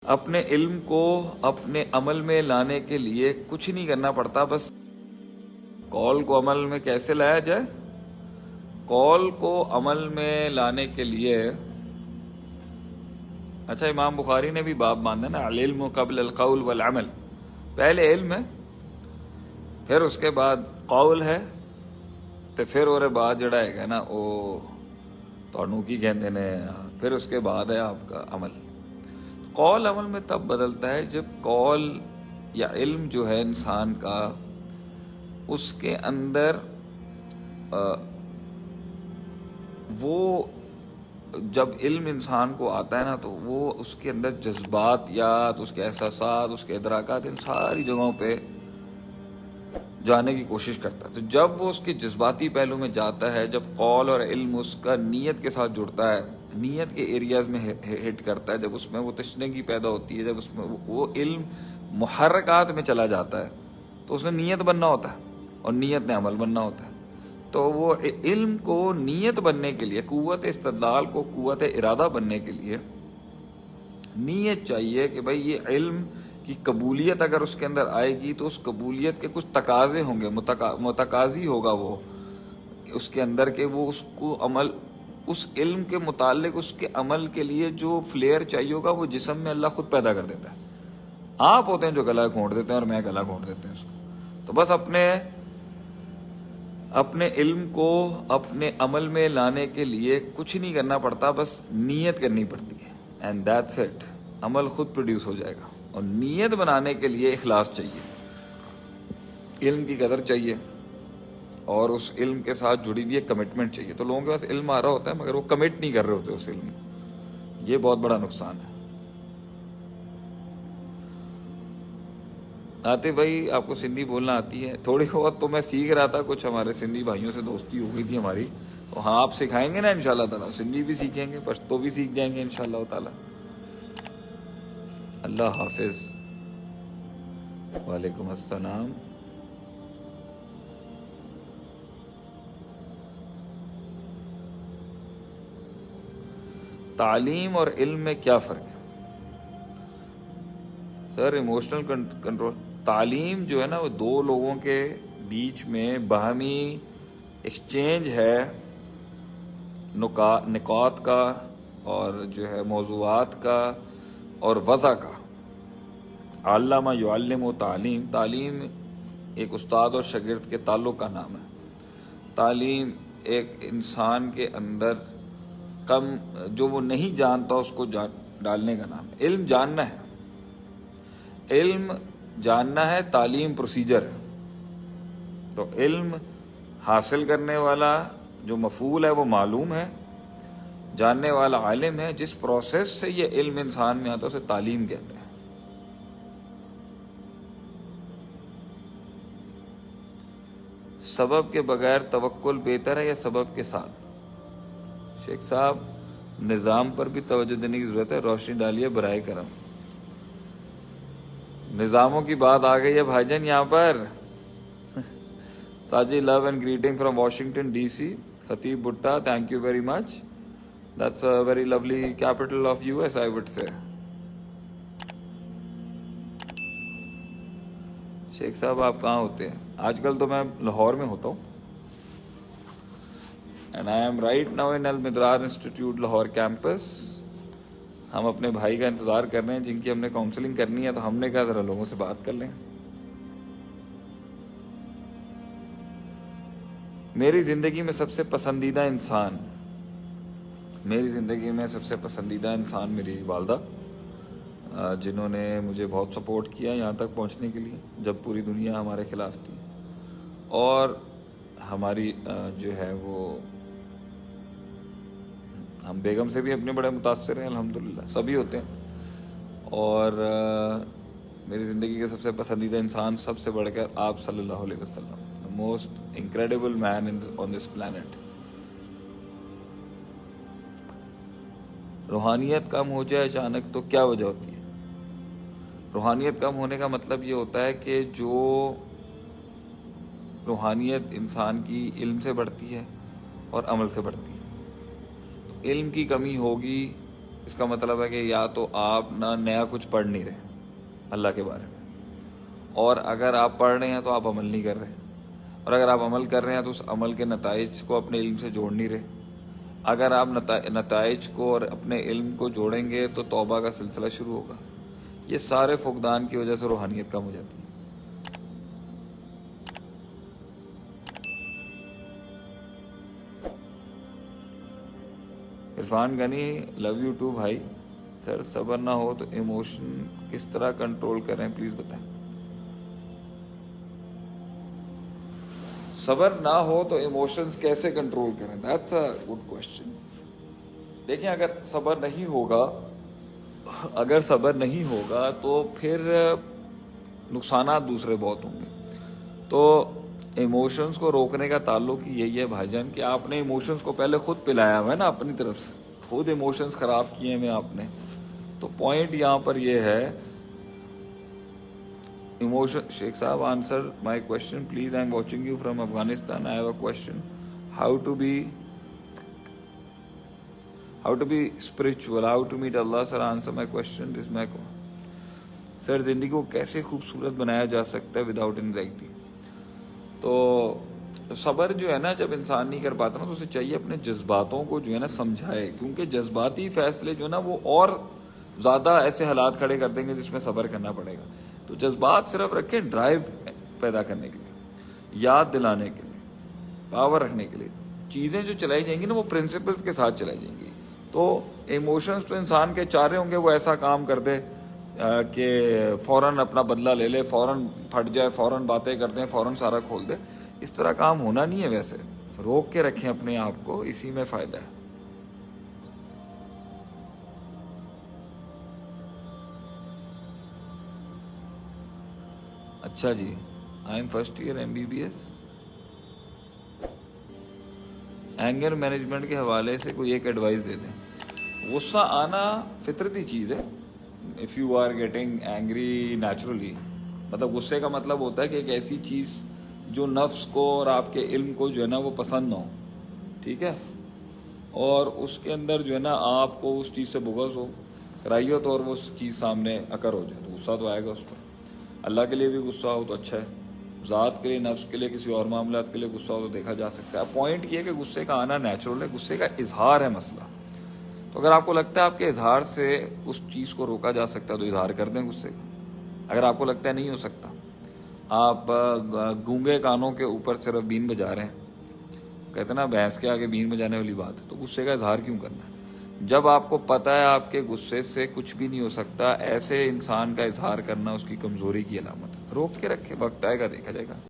اپنے علم کو اپنے عمل میں لانے کے لیے کچھ نہیں کرنا پڑتا، بس قول کو عمل میں کیسے لایا جائے؟ قول کو عمل میں لانے کے لیے اچھا، امام بخاری نے بھی باب باندھا نا، العلم قبل القول والعمل. پہلے علم ہے، پھر اس کے بعد قول ہے، تو پھر اور بعد جڑا ہے نا وہ تانوں کی کہندے نے، پھر اس کے بعد ہے آپ کا عمل. قول عمل میں تب بدلتا ہے جب قول یا علم جو ہے انسان کا، اس کے اندر وہ جب علم انسان کو آتا ہے نا تو وہ اس کے اندر جذباتیات، اس کے احساسات، اس کے ادراکات، ان ساری جگہوں پہ جانے کی کوشش کرتا ہے. تو جب وہ اس کے جذباتی پہلو میں جاتا ہے، جب قول اور علم اس کا نیت کے ساتھ جڑتا ہے، نیت کے ایریاز میں ہٹ کرتا ہے، جب اس میں وہ تشنگی پیدا ہوتی ہے، جب اس میں وہ علم محرکات میں چلا جاتا ہے، تو اس نے نیت بننا ہوتا ہے اور نیت نے عمل بننا ہوتا ہے. تو وہ علم کو نیت بننے کے لیے، قوت استدلال کو قوت ارادہ بننے کے لیے نیت چاہیے کہ بھئی یہ علم کی قبولیت اگر اس کے اندر آئے گی تو اس قبولیت کے کچھ تقاضے ہوں گے، متقاضی ہوگا وہ اس کے اندر کہ وہ اس کو عمل، اس علم کے متعلق اس کے عمل کے لیے جو فلیئر چاہیے ہوگا وہ جسم میں اللہ خود پیدا کر دیتا ہے. آپ ہوتے ہیں جو گلا گھونٹ دیتے ہیں اور میں گلا گھونٹ دیتے ہیں اس کو. تو بس اپنے علم کو اپنے عمل میں لانے کے لیے کچھ نہیں کرنا پڑتا، بس نیت کرنی پڑتی ہے، اینڈ دیٹس اٹ. عمل خود پروڈیوس ہو جائے گا. اور نیت بنانے کے لیے اخلاص چاہیے، علم کی قدر چاہیے، اور اس علم کے ساتھ جڑی ہوئی ایک کمٹمنٹ چاہیے. تو لوگوں کے پاس علم آ رہا ہوتا ہے مگر وہ کمٹ نہیں کر رہے ہوتے اس علم کو. یہ بہت بڑا نقصان ہے. آتے بھائی آپ کو سندھی بولنا آتی ہے؟ تھوڑی بہت تو میں سیکھ رہا تھا، کچھ ہمارے سندھی بھائیوں سے دوستی ہو گئی تھی ہماری. تو ہاں آپ سکھائیں گے نا انشاءاللہ تعالیٰ، سندھی بھی سیکھیں گے، پشتو بھی سیکھ جائیں گے انشاءاللہ تعالیٰ. اللہ حافظ. وعلیکم السلام. تعلیم اور علم میں کیا فرق ہے؟ سر ایموشنل کنٹرول، تعلیم جو ہے نا وہ دو لوگوں کے بیچ میں باہمی ایکسچینج ہے نکات کا، اور جو ہے موضوعات کا اور وضع کا. علامہ یعلم و تعلیم، تعلیم ایک استاد اور شاگرد کے تعلق کا نام ہے. تعلیم ایک انسان کے اندر کم جو وہ نہیں جانتا اس کو ڈالنے کا نام ہے. علم جاننا ہے، علم جاننا ہے، تعلیم پروسیجر ہے. تو علم حاصل کرنے والا جو مفعول ہے وہ معلوم ہے، جاننے والا عالم ہے. جس پروسیس سے یہ علم انسان میں آتا ہے اسے تعلیم کہتے ہیں. سبب کے بغیر توکل بہتر ہے یا سبب کے ساتھ؟ شیخ صاحب نظام پر بھی توجہ دینے کی ضرورت ہے، روشنی ڈالیے برائے کرم. نظاموں کی بات آ گئی ہے بھائی جان یہاں پر. Saji love and greeting from Washington D C. Khatib Bhatta thank you very much. That's a very lovely capital of U S I would say. Sheikh صاحب آپ کہاں ہوتے ہیں؟ آج کل تو میں لاہور میں ہوتا ہوں، and I am right now in Almadrar institute Lahore campus. ہم اپنے بھائی کا انتظار کر رہے ہیں جن کی ہم نے کاؤنسلنگ کرنی ہے، تو ہم نے کہا ذرا لوگوں سے بات کر لیں. میری زندگی میں سب سے پسندیدہ انسان، میری زندگی میں سب سے پسندیدہ انسان میری والدہ، جنہوں نے مجھے بہت سپورٹ کیا یہاں تک پہنچنے کے لیے جب پوری دنیا ہمارے خلاف تھی. اور ہماری جو ہے وہ ہم بیگم سے بھی اپنے بڑے متاثر ہیں الحمدللہ، سبھی ہوتے ہیں. اور میری زندگی کے سب سے پسندیدہ انسان سب سے بڑھ کر آپ صلی اللہ علیہ وسلم، the most incredible man on this planet. روحانیت کم ہو جائے اچانک تو کیا وجہ ہوتی ہے؟ روحانیت کم ہونے کا مطلب یہ ہوتا ہے کہ جو روحانیت انسان کی علم سے بڑھتی ہے اور عمل سے بڑھتی ہے. علم کی کمی ہوگی اس کا مطلب ہے کہ یا تو آپ نہ نیا کچھ پڑھ نہیں رہے اللہ کے بارے میں، اور اگر آپ پڑھ رہے ہیں تو آپ عمل نہیں کر رہے، اور اگر آپ عمل کر رہے ہیں تو اس عمل کے نتائج کو اپنے علم سے جوڑ نہیں رہے۔ اگر آپ نتائج کو اور اپنے علم کو جوڑیں گے تو توبہ کا سلسلہ شروع ہوگا۔ یہ سارے فقدان کی وجہ سے روحانیت کم ہو جاتی ہے۔ عرفان غنی، لو یو ٹو بھائی۔ سر صبر نہ ہو تو ایموشن کس طرح کنٹرول کریں پلیز بتائیں۔ صبر نہ ہو تو ایموشنز کیسے کنٹرول کریں؟ That's a good question. دیکھیں، اگر صبر نہیں ہوگا تو پھر نقصانات دوسرے بہت ہوں گے۔ تو ایموشنز کو روکنے کا تعلق یہی ہے بھائی جان کہ آپ نے ایموشنز کو پہلے خود پلایا ہوا ہے نا، اپنی طرف سے خود ایموشنز خراب کیے ہوئے آپ نے۔ تو پوائنٹ یہاں پر یہ ہے، ایموشن۔ شیخ صاحب answer my question please, I am watching you from Afghanistan, I have a question, how to be spiritual, how to meet Allah. Sir answer my question this my sir, زندگی کو کیسے خوبصورت بنایا جا سکتا ہے وداؤٹ انزائٹی؟ تو صبر جو ہے نا، جب انسان نہیں کر پاتا نا تو اسے چاہیے اپنے جذباتوں کو جو ہے نا سمجھائے، کیونکہ جذباتی فیصلے جو ہے نا وہ اور زیادہ ایسے حالات کھڑے کر دیں گے جس میں صبر کرنا پڑے گا۔ تو جذبات صرف رکھیں ڈرائیو پیدا کرنے کے لیے، یاد دلانے کے لیے، پاور رکھنے کے لیے۔ چیزیں جو چلائی جائیں گی نا وہ پرنسپلز کے ساتھ چلائی جائیں گی۔ تو ایموشنز تو انسان کے چاہ رہے ہوں گے وہ ایسا کام کر دے کہ فوراً اپنا بدلہ لے لے، فوراً پھٹ جائے، فوراً باتیں کر دیں، فوراً سارا کھول دے۔ اس طرح کام ہونا نہیں ہے۔ ویسے روک کے رکھیں اپنے آپ کو، اسی میں فائدہ ہے۔ اچھا جی، I am first year MBBS۔ Anger management کے حوالے سے کوئی ایک ایڈوائس دے دیں۔ غصہ آنا فطرتی چیز ہے۔ If you are getting angry naturally, مطلب غصے کا مطلب ہوتا ہے کہ ایک ایسی چیز جو نفس کو اور آپ کے علم کو جو ہے نا وہ پسند نہ ہو، ٹھیک ہے، اور اس کے اندر جو ہے نا آپ کو اس چیز سے بغض ہو، کراہیت ہو، اور وہ چیز سامنے اکر ہو جائے تو غصہ تو آئے گا اس پر۔ اللہ کے لیے بھی غصہ ہو تو اچھا ہے، ذات کے لیے، نفس کے لیے، کسی اور معاملات کے لیے غصہ ہو تو دیکھا جا سکتا ہے۔ پوائنٹ یہ ہے کہ غصے کا آنا نیچرل ہے، غصے کا اظہار ہے مسئلہ۔ تو اگر آپ کو لگتا ہے آپ کے اظہار سے اس چیز کو روکا جا سکتا ہے تو اظہار کر دیں غصے کا۔ اگر آپ کو لگتا ہے نہیں ہو سکتا، آپ گونگے کانوں کے اوپر صرف بین بجا رہے ہیں، کہتے ہیں نا بھینس کے آگے بین بجانے والی بات ہے، تو غصے کا اظہار کیوں کرنا ہے؟ جب آپ کو پتہ ہے آپ کے غصے سے کچھ بھی نہیں ہو سکتا، ایسے انسان کا اظہار کرنا اس کی کمزوری کی علامت ہے۔ روک کے رکھے، وقت آئے گا دیکھا جائے گا۔